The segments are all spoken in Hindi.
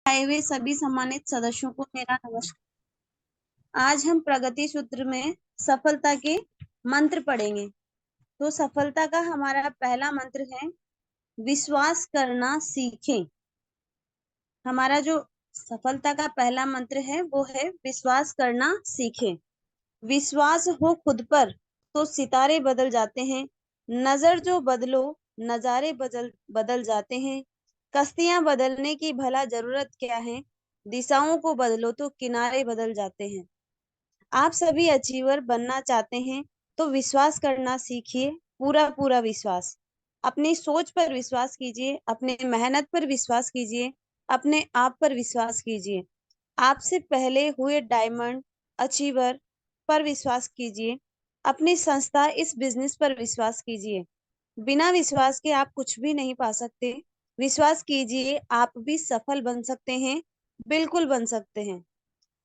आए हुए सभी सम्मानित सदस्यों को मेरा नमस्कार। आज हम प्रगति सूत्र में सफलता के मंत्र पढ़ेंगे। तो सफलता का हमारा पहला मंत्र है विश्वास करना सीखें। हमारा जो सफलता का पहला मंत्र है वो है विश्वास करना सीखें। विश्वास हो खुद पर तो सितारे बदल जाते हैं। नजर जो बदलो नजारे बदल बदल जाते हैं। कश्तियां बदलने की भला जरूरत क्या है। दिशाओं को बदलो तो किनारे बदल जाते हैं। आप सभी अचीवर बनना चाहते हैं तो विश्वास करना सीखिए। पूरा पूरा विश्वास। अपनी सोच पर विश्वास कीजिए, अपने मेहनत पर विश्वास कीजिए, अपने आप पर विश्वास कीजिए। आपसे पहले हुए डायमंड अचीवर पर विश्वास कीजिए। अपनी संस्था इस बिजनेस पर विश्वास कीजिए। बिना विश्वास के आप कुछ भी नहीं पा सकते। विश्वास कीजिए, आप भी सफल बन सकते हैं। बिल्कुल बन सकते हैं।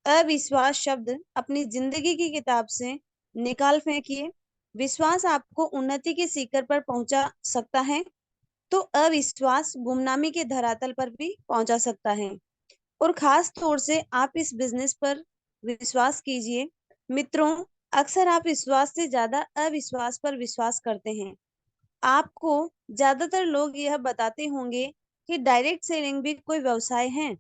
अविश्वास शब्द अपनी जिंदगी की किताब से निकाल फेंकिए। विश्वास आपको उन्नति के शिखर पर पहुंचा सकता है, तो अविश्वास गुमनामी के धरातल पर भी पहुंचा सकता है। और खास तौर से आप इस बिजनेस पर विश्वास कीजिए। मित्रों, अक्सर आप विश्वास से ज्यादा अविश्वास पर विश्वास करते हैं। आपको ज्यादातर लोग यह बताते होंगे कि डायरेक्ट सेलिंग भी कोई व्यवसाय है।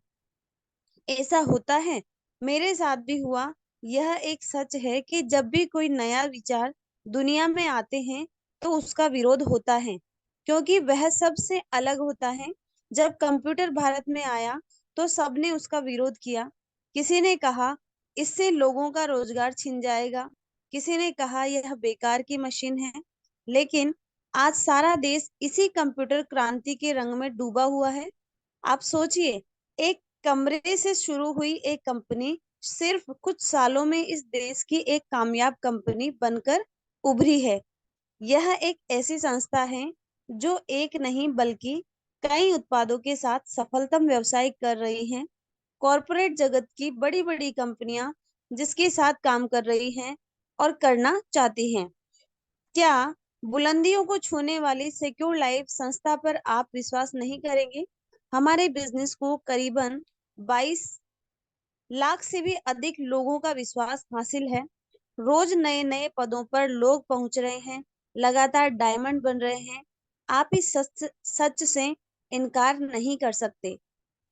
ऐसा होता है, मेरे साथ भी हुआ। यह एक सच है कि जब भी कोई नया विचार दुनिया में आते हैं तो उसका विरोध होता है, क्योंकि वह सबसे अलग होता है। जब कंप्यूटर भारत में आया तो सबने उसका विरोध किया। किसी ने कहा इससे लोगों का रोजगार छिन जाएगा। किसी ने कहा यह बेकार की मशीन है। लेकिन आज सारा देश इसी कंप्यूटर क्रांति के रंग में डूबा हुआ है। आप सोचिए, एक कमरे से शुरू हुई एक कंपनी सिर्फ कुछ सालों में इस देश की एक कामयाब कंपनी बनकर उभरी है। यह एक ऐसी संस्था है जो एक नहीं बल्कि कई उत्पादों के साथ सफलतम व्यवसाय कर रही है। कॉरपोरेट जगत की बड़ी बड़ी कंपनियां जिसके साथ काम कर रही हैं और करना चाहती हैं। क्या बुलंदियों को छूने वाली सिक्योर लाइफ संस्था पर आप विश्वास नहीं करेंगे? हमारे बिजनेस को करीबन 22 लाख से भी अधिक लोगों का विश्वास हासिल है। रोज नए नए पदों पर लोग पहुंच रहे हैं। लगातार डायमंड बन रहे हैं। आप इस सच से इनकार नहीं कर सकते।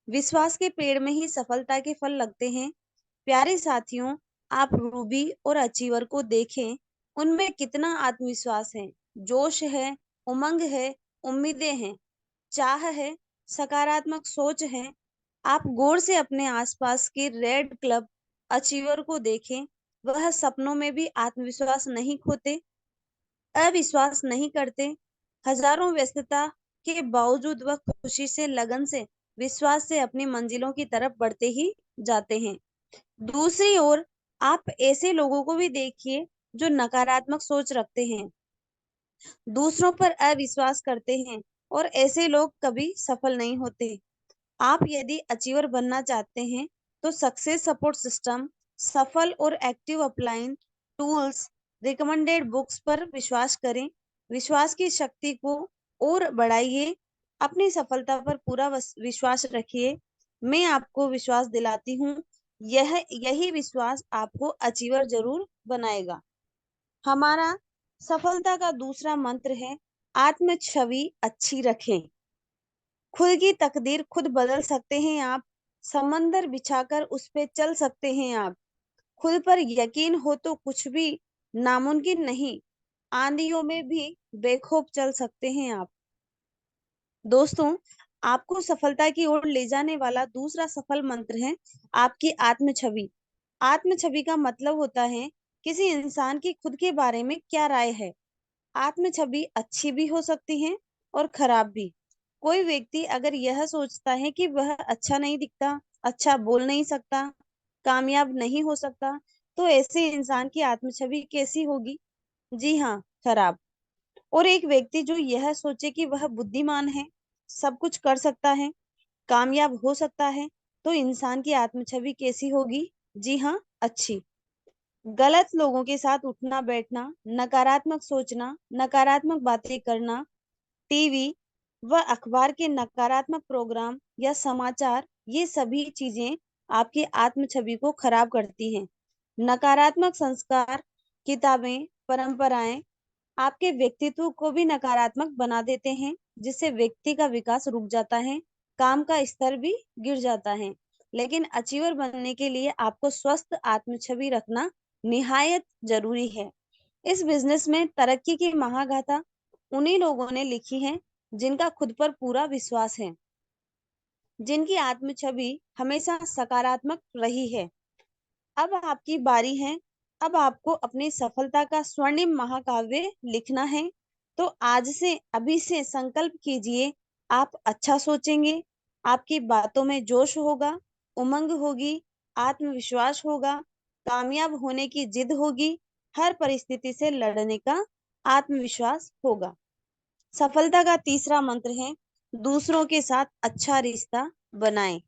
विश्वास के पेड़ में ही सफलता के फल लगते हैं। प्यारे साथियों, आप रूबी और अचीवर को देखें। उनमें कितना आत्मविश्वास है, जोश है, उमंग है, उम्मीदें हैं, चाह है, सकारात्मक सोच है। आप गौर से अपने आसपास के रेड क्लब अचीवर को देखें। वह सपनों में भी आत्मविश्वास नहीं खोते, अविश्वास नहीं करते। हजारों व्यस्तता के बावजूद वह खुशी से, लगन से, विश्वास से अपनी मंजिलों की तरफ बढ़ते ही जाते हैं। दूसरी ओर आप ऐसे लोगों को भी देखिए जो नकारात्मक सोच रखते हैं, दूसरों पर अविश्वास करते हैं, और ऐसे लोग कभी सफल नहीं होते। आप यदि अचीवर बनना चाहते हैं तो सक्सेस सपोर्ट सिस्टम, सफल और active upline tools, recommended books पर विश्वास करें। विश्वास की शक्ति को और बढ़ाइए। अपनी सफलता पर पूरा विश्वास रखिए। मैं आपको विश्वास दिलाती हूँ, यही विश्वास आपको अचीवर जरूर बनाएगा। हमारा सफलता का दूसरा मंत्र है आत्म छवि अच्छी रखें। खुद की तकदीर खुद बदल सकते हैं आप। समंदर बिछाकर उस पे चल सकते हैं आप। खुद पर यकीन हो तो कुछ भी नामुमकिन नहीं। आंधियों में भी बेखौफ चल सकते हैं आप। दोस्तों, आपको सफलता की ओर ले जाने वाला दूसरा सफल मंत्र है आपकी आत्म छवि। आत्म छवि का मतलब होता है किसी इंसान की खुद के बारे में क्या राय है। आत्म छवि अच्छी भी हो सकती है और खराब भी। कोई व्यक्ति अगर यह सोचता है कि वह अच्छा नहीं दिखता, अच्छा बोल नहीं सकता, कामयाब नहीं हो सकता, तो ऐसे इंसान की आत्म छवि कैसी होगी? जी हाँ, खराब। और एक व्यक्ति जो यह सोचे कि वह बुद्धिमान है, सब कुछ कर सकता है, कामयाब हो सकता है, तो इंसान की आत्म छवि कैसी होगी? जी हाँ, अच्छी। गलत लोगों के साथ उठना बैठना, नकारात्मक सोचना, नकारात्मक बातें करना, टीवी व अखबार के नकारात्मक प्रोग्राम या समाचार ये सभी चीजें आपकी आत्म छवि को खराब करती हैं। नकारात्मक संस्कार, किताबें, परंपराएं आपके व्यक्तित्व को भी नकारात्मक बना देते हैं, जिससे व्यक्ति का विकास रुक जाता है, काम का स्तर भी गिर जाता है। लेकिन अचीवर बनने के लिए आपको स्वस्थ आत्म छवि रखना निहायत जरूरी है। इस बिजनेस में तरक्की की महागाथा उन्हीं लोगों ने लिखी है जिनका खुद पर पूरा विश्वास है, जिनकी आत्म छवि हमेशा सकारात्मक रही है। अब आपकी बारी है। अब आपको अपनी सफलता का स्वर्णिम महाकाव्य लिखना है। तो आज से, अभी से संकल्प कीजिए, आप अच्छा सोचेंगे, आपकी बातों में जोश होगा, उमंग होगी, आत्मविश्वास होगा, कामयाब होने की जिद होगी, हर परिस्थिति से लड़ने का आत्मविश्वास होगा। सफलता का तीसरा मंत्र है, दूसरों के साथ अच्छा रिश्ता बनाएं।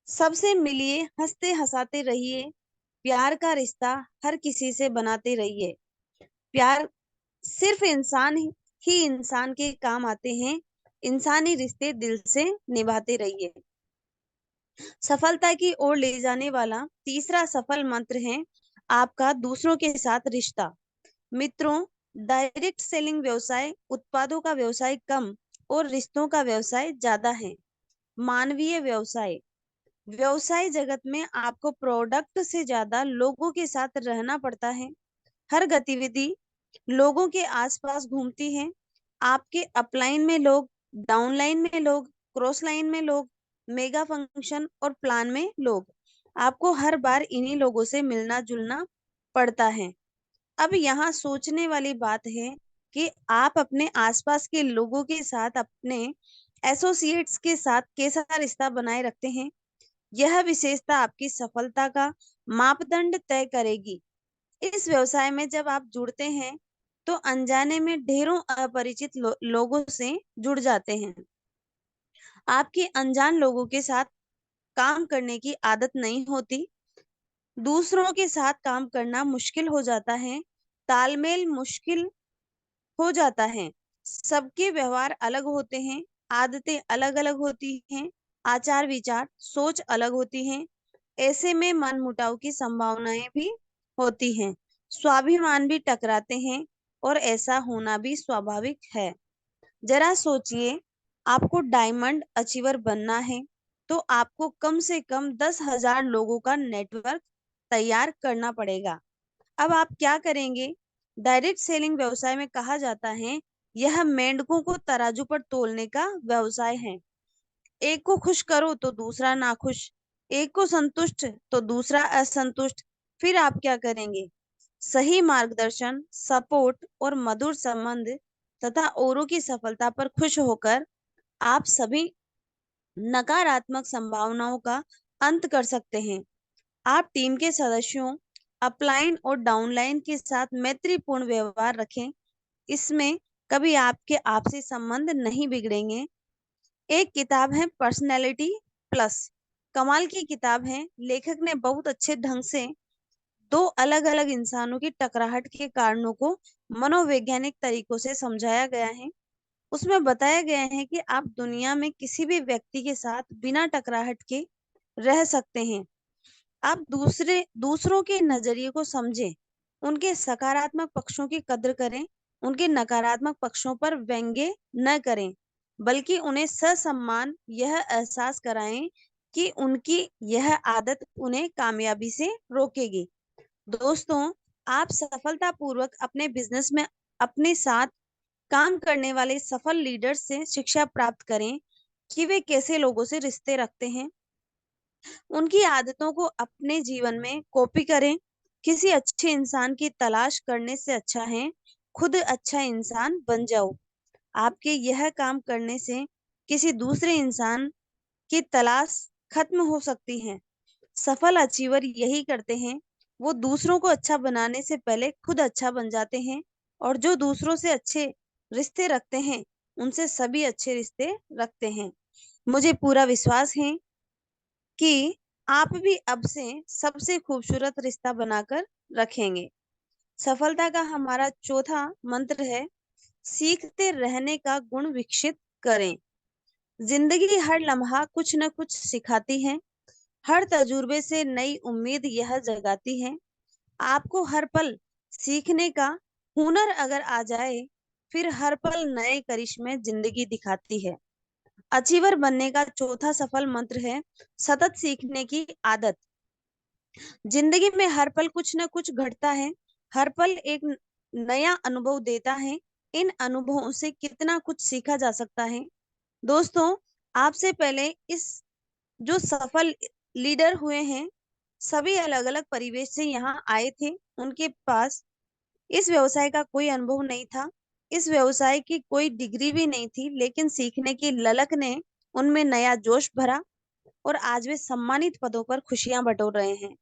सबसे मिलिए, हंसते हंसाते रहिए। प्यार का रिश्ता हर किसी से बनाते रहिए। प्यार सिर्फ ही इंसान के काम आते हैं। इंसानी रिश्ते दिल से निभाते रहिए। सफलता की ओर ले जाने वाला तीसरा सफल मंत्र है आपका दूसरों के साथ रिश्ता। मित्रों, डायरेक्ट सेलिंग व्यवसाय उत्पादों का व्यवसाय कम और रिश्तों का व्यवसाय ज्यादा है। मानवीय व्यवसाय, व्यवसाय जगत में आपको प्रोडक्ट से ज्यादा लोगों के साथ रहना पड़ता है। हर गतिविधि लोगों के आसपास घूमती है। आपके अपलाइन में लोग, डाउनलाइन में लोग, क्रॉस लाइन में लोग, मेगा फंक्शन और प्लान में लोग। आपको हर बार इन्हीं लोगों से मिलना जुलना पड़ता है। अब यहाँ सोचने वाली बात है कि आप अपने आसपास के लोगों के साथ, अपने एसोसिएट्स के साथ कैसा रिश्ता बनाए रखते हैं। यह विशेषता आपकी सफलता का मापदंड तय करेगी। इस व्यवसाय में जब आप जुड़ते हैं तो अनजाने में ढेरों अपरिचित लोगों से जुड़ जाते हैं। आपकी अनजान लोगों के साथ काम करने की आदत नहीं होती। दूसरों के साथ काम करना मुश्किल हो जाता है। तालमेल मुश्किल हो जाता है। सबके व्यवहार अलग होते हैं, आदतें अलग अलग होती हैं, आचार विचार सोच अलग होती हैं। ऐसे में मनमुटाव की संभावनाएं भी होती हैं, स्वाभिमान भी टकराते हैं, और ऐसा होना भी स्वाभाविक है। जरा सोचिए, आपको डायमंड अचीवर बनना है तो आपको कम से कम 10,000 लोगों का नेटवर्क तैयार करना पड़ेगा। अब आप क्या करेंगे? डायरेक्ट सेलिंग व्यवसाय में कहा जाता है, यह मेंढकों को तराजू पर तोलने का व्यवसाय है। एक को खुश करो तो दूसरा नाखुश, एक को संतुष्ट तो दूसरा असंतुष्ट। फिर आप क्या करेंगे? सही मार्गदर्शन, सपोर्ट और मधुर संबंध तथा औरों की सफलता पर खुश होकर आप सभी नकारात्मक संभावनाओं का अंत कर सकते हैं। आप टीम के सदस्यों, अपलाइन और डाउनलाइन के साथ मैत्रीपूर्ण व्यवहार रखें। इसमें कभी आपके आपसी संबंध नहीं बिगड़ेंगे। एक किताब है पर्सनैलिटी प्लस, कमाल की किताब है। लेखक ने बहुत अच्छे ढंग से दो अलग अलग इंसानों की टकराहट के कारणों को मनोवैज्ञानिक तरीकों से समझाया गया है। उसमें बताया गया है कि आप दुनिया में किसी भी व्यक्ति के साथ बिना टकराहट के रह सकते हैं। आप दूसरों के नजरिए को समझें, उनके सकारात्मक पक्षों की कद्र करें, उनके नकारात्मक पक्षों पर व्यंग्य न करें, बल्कि उन्हें ससम्मान यह एहसास कराएं कि उनकी यह आदत उन्हें कामयाबी से रोकेगी। दोस्तों, आप सफलतापूर्वक अपने बिजनेस में अपने साथ काम करने वाले सफल लीडर्स से शिक्षा प्राप्त करें कि वे कैसे लोगों से रिश्ते रखते हैं। उनकी आदतों को अपने जीवन में कॉपी करें। किसी अच्छे इंसान की तलाश करने से अच्छा है खुद अच्छा इंसान बन जाओ। आपके यह काम करने से किसी दूसरे इंसान की तलाश खत्म हो सकती है। सफल अचीवर यही करते हैं, वो दूसरों को अच्छा बनाने से पहले खुद अच्छा बन जाते हैं, और जो दूसरों से अच्छे रिश्ते रखते हैं उनसे सभी अच्छे रिश्ते रखते हैं। मुझे पूरा विश्वास है कि आप भी अब से सबसे खूबसूरत रिश्ता बनाकर रखेंगे। सफलता का हमारा चौथा मंत्र है, सीखते रहने का गुण विकसित करें। जिंदगी हर लम्हा कुछ न कुछ सिखाती है, हर तजुर्बे से नई उम्मीद यह जगाती है। आपको हर पल सीखने का हुनर अगर आ जाए, फिर हर पल नए करिश्मे जिंदगी दिखाती है। अचीवर बनने का चौथा सफल मंत्र है सतत सीखने की आदत। जिंदगी में हर पल कुछ न कुछ घटता है, हर पल एक नया अनुभव देता है। इन अनुभवों से कितना कुछ सीखा जा सकता है। दोस्तों, आपसे पहले इस जो सफल लीडर हुए हैं, सभी अलग अलग परिवेश से यहाँ आए थे। उनके पास इस व्यवसाय का कोई अनुभव नहीं था, इस व्यवसाय की कोई डिग्री भी नहीं थी, लेकिन सीखने की ललक ने उनमें नया जोश भरा और आज वे सम्मानित पदों पर खुशियां बटोर रहे हैं।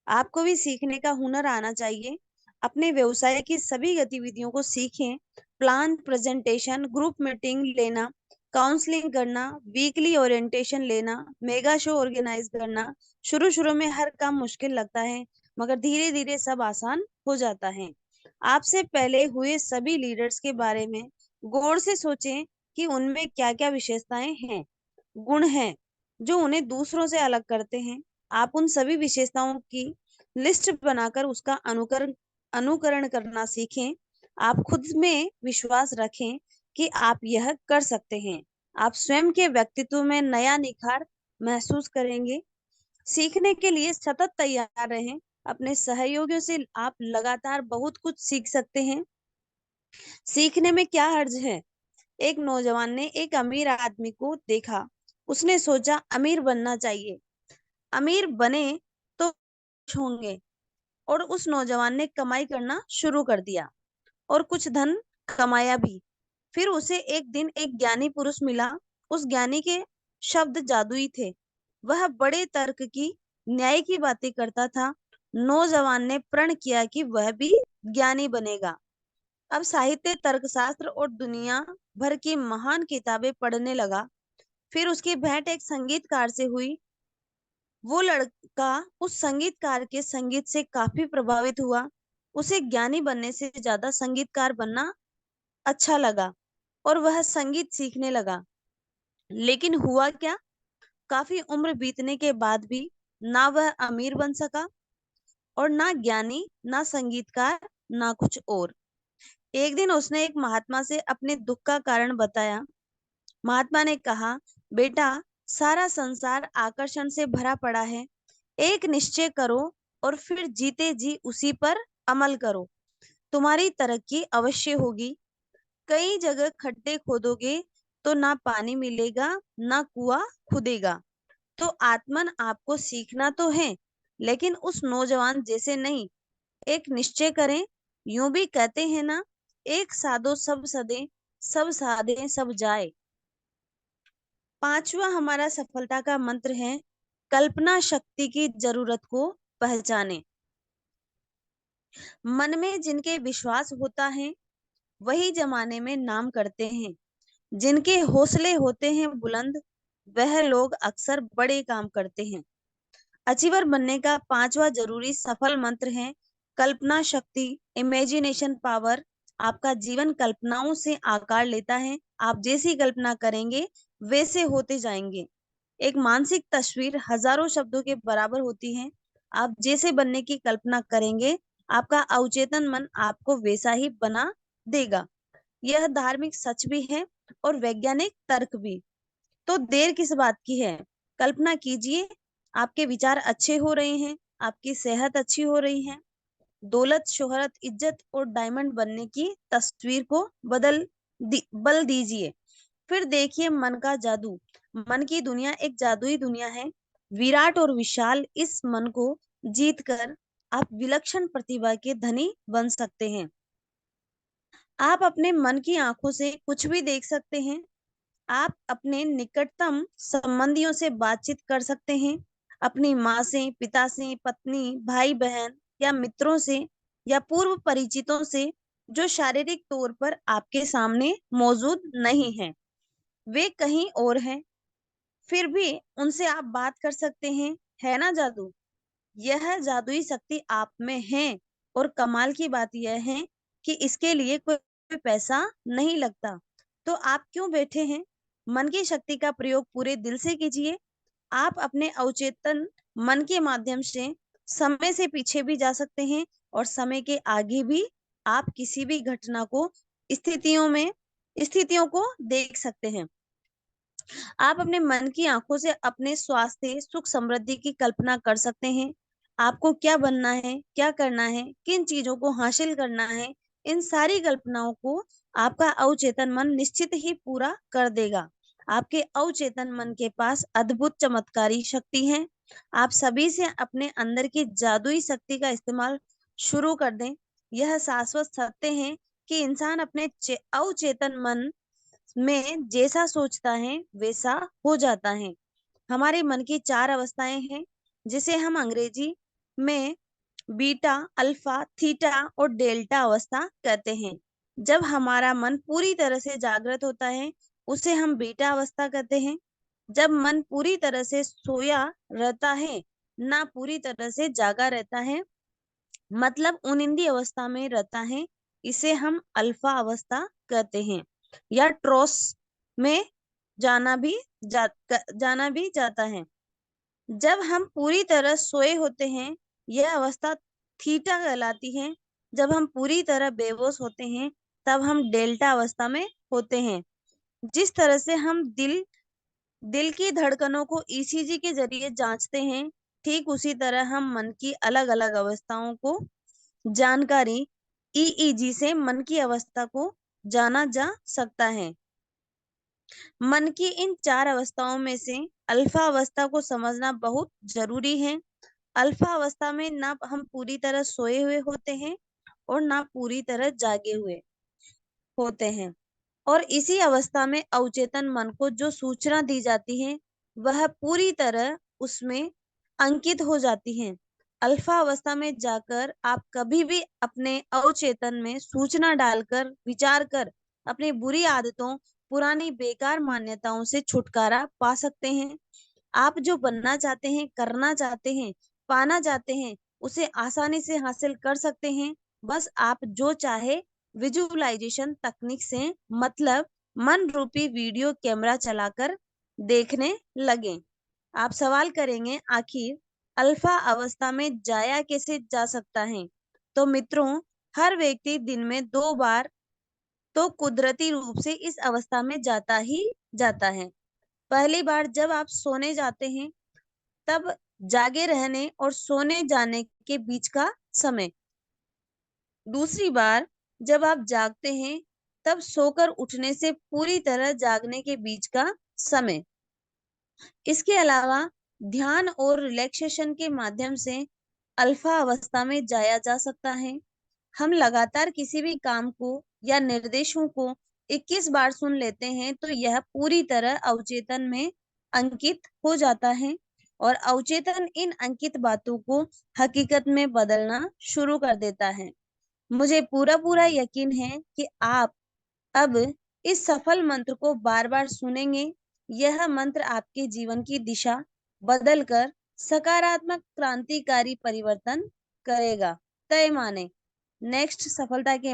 आपको भी सीखने का हुनर आना चाहिए। अपने व्यवसाय की सभी गतिविधियों को सीखें। प्लान, प्रेजेंटेशन, ग्रुप मीटिंग लेना, काउंसलिंग करना, वीकली ओरिएंटेशन लेना, मेगा शो ऑर्गेनाइज करना। शुरू शुरू में हर काम मुश्किल लगता है, मगर धीरे धीरे सब आसान हो जाता है। आपसे पहले हुए सभी लीडर्स के बारे में गौर से सोचें कि उनमें क्या क्या विशेषताएं हैं, गुण हैं जो उन्हें दूसरों से अलग करते हैं। आप उन सभी विशेषताओं की लिस्ट बनाकर उसका अनुकरण अनुकरण करना सीखें। आप खुद में विश्वास रखें कि आप यह कर सकते हैं। आप स्वयं के व्यक्तित्व में नया निखार महसूस करेंगे। सीखने के लिए सतत तैयार रहें। अपने सहयोगियों से आप लगातार बहुत कुछ सीख सकते हैं। सीखने में क्या हर्ज है। एक नौजवान ने एक अमीर आदमी को देखा। उसने सोचा अमीर बनना चाहिए, अमीर बने तो खुश होंगे। और उस नौजवान ने कमाई करना शुरू कर दिया और कुछ धन कमाया भी। फिर उसे एक दिन एक ज्ञानी पुरुष मिला। उस ज्ञानी के शब्द जादुई थे। वह बड़े तर्क की, न्याय की बातें करता था। नौजवान ने प्रण किया कि वह भी ज्ञानी बनेगा। अब साहित्य, तर्कशास्त्र और दुनिया भर की महान किताबें पढ़ने लगा। फिर उसकी भेंट एक संगीतकार से हुई। वो लड़का उस संगीतकार के संगीत से काफी प्रभावित हुआ। उसे ज्ञानी बनने से ज्यादा संगीतकार बनना अच्छा लगा और वह संगीत सीखने लगा। लेकिन हुआ क्या, काफी उम्र बीतने के बाद भी ना वह अमीर बन सका और ना ज्ञानी, ना संगीतकार, ना कुछ और। एक दिन उसने एक महात्मा से अपने दुख का कारण बताया। महात्मा ने कहा, बेटा, सारा संसार आकर्षण से भरा पड़ा है। एक निश्चय करो और फिर जीते जी उसी पर अमल करो। तुम्हारी तरक्की अवश्य होगी। कई जगह खड्डे खोदोगे तो ना पानी मिलेगा, ना कुआं खुदेगा। तो आत्मन आपको सीखना तो है, लेकिन उस नौजवान जैसे नहीं। एक निश्चय करें। यूं भी कहते हैं ना, एक साधो सब सदे, सब साधे सब जाए। पांचवा हमारा सफलता का मंत्र है कल्पना शक्ति की जरूरत को पहचाने। मन में जिनके विश्वास होता है वही जमाने में नाम करते हैं। जिनके हौसले होते हैं बुलंद, वह लोग अक्सर बड़े काम करते हैं। अचीवर बनने का पांचवा जरूरी सफल मंत्र है कल्पना शक्ति, इमेजिनेशन पावर। आपका जीवन कल्पनाओं से आकार लेता है। आप जैसी कल्पना करेंगे वैसे होते जाएंगे। एक मानसिक तस्वीर हजारों शब्दों के बराबर होती है। आप जैसे बनने की कल्पना करेंगे, आपका अवचेतन मन आपको वैसा ही बना देगा। यह धार्मिक सच भी है और वैज्ञानिक तर्क भी। तो देर किस बात की है, कल्पना कीजिए। आपके विचार अच्छे हो रहे हैं, आपकी सेहत अच्छी हो रही है। दौलत, शोहरत, इज्जत और डायमंड बनने की तस्वीर को बल दीजिए। फिर देखिए मन का जादू। मन की दुनिया एक जादुई दुनिया है। विराट और विशाल इस मन को जीतकर आप विलक्षण प्रतिभा के धनी बन सकते हैं। आप अपने मन की आंखों से कुछ भी देख सकते हैं। आप अपने निकटतम संबंधियों से बातचीत कर सकते हैं। अपनी माँ से, पिता से, पत्नी, भाई बहन या मित्रों से या पूर्व परिचितों से जो शारीरिक तौर पर आपके सामने मौजूद नहीं है, वे कहीं और हैं, फिर भी उनसे आप बात कर सकते हैं। है ना जादू। यह जादुई शक्ति आप में है और कमाल की बात यह है कि इसके लिए कोई पैसा नहीं लगता। तो आप क्यों बैठे हैं, मन की शक्ति का प्रयोग पूरे दिल से कीजिए। आप अपने अवचेतन मन के माध्यम से समय से पीछे भी जा सकते हैं और समय के आगे भी आप किसी भी घटना को स्थितियों को देख सकते हैं। आप अपने मन की आंखों से अपने स्वास्थ्य सुख समृद्धि की कल्पना कर सकते हैं। आपको क्या बनना है, क्या करना है, किन चीजों को हासिल करना है, इन सारी कल्पनाओं को आपका अवचेतन मन निश्चित ही पूरा कर देगा। आपके अवचेतन मन के पास अद्भुत चमत्कारी शक्ति है। आप सभी से अपने अंदर की जादुई शक्ति का इस्तेमाल शुरू कर दें। यह शाश्वत सत्य है कि इंसान अपने अवचेतन मन में जैसा सोचता है वैसा हो जाता है। हमारे मन की 4 अवस्थाएं हैं, जिसे हम अंग्रेजी में बीटा, अल्फा, थीटा और डेल्टा अवस्था कहते हैं। जब हमारा मन पूरी तरह से जागृत होता है, उसे हम बीटा अवस्था कहते हैं। जब मन पूरी तरह से सोया रहता है, ना पूरी तरह से जागा रहता है, मतलब उनिंदी अवस्था में रहता है, इसे हम अल्फा अवस्था कहते हैं। या ट्रोस में जाना भी जाता है। जब हम पूरी तरह सोए होते हैं, यह अवस्था थीटा कहलाती है। जब हम पूरी तरह बेहोश होते हैं, तब हम डेल्टा अवस्था में होते हैं। जिस तरह से हम दिल की धड़कनों को ईसीजी के जरिए जांचते हैं, ठीक उसी तरह हम मन की अलग अलग अवस्थाओं को जानकारी ईईजी से मन की अवस्था को जाना जा सकता है। मन की इन 4 अवस्थाओं में से अल्फा अवस्था को समझना बहुत जरूरी है। अल्फा अवस्था में ना हम पूरी तरह सोए हुए होते हैं और ना पूरी तरह जागे हुए होते हैं, और इसी अवस्था में अवचेतन मन को जो सूचना दी जाती है वह पूरी तरह उसमें अंकित हो जाती है। अल्फा अवस्था में जाकर आप कभी भी अपने अवचेतन में सूचना डालकर विचार कर अपनी बुरी आदतों, पुरानी बेकार मान्यताओं से छुटकारा पा सकते हैं। आप जो बनना चाहते हैं, करना चाहते हैं, पाना चाहते हैं, उसे आसानी से हासिल कर सकते हैं। बस आप जो चाहे विजुअलाइजेशन तकनीक से, मतलब मन रूपी वीडियो कैमरा चलाकर देखने लगें। आप सवाल करेंगे, आखिर अल्फा अवस्था में जाया कैसे जा सकता है? तो मित्रों, हर व्यक्ति दिन में 2 बार तो कुदरती रूप से इस अवस्था में जाता ही जाता है। पहली बार जब आप सोने जाते हैं, तब जागे रहने और सोने जाने के बीच का समय। दूसरी बार जब आप जागते हैं, तब सोकर उठने से पूरी तरह जागने के बीच का समय। इसके अलावा ध्यान और रिलैक्सेशन के माध्यम से अल्फा अवस्था में जाया जा सकता है। हम लगातार किसी भी काम को या निर्देशों को 21 बार सुन लेते हैं, तो यह पूरी तरह अवचेतन में अंकित हो जाता है और अवचेतन इन अंकित बातों को हकीकत में बदलना शुरू कर देता है। मुझे पूरा यकीन है कि आप अब इस सफल मंत्र को बार बार सुनेंगे। यह मंत्र आपके जीवन की दिशा बदलकर सकारात्मक क्रांतिकारी परिवर्तन करेगा। तय माने नेक्स्ट सफलता के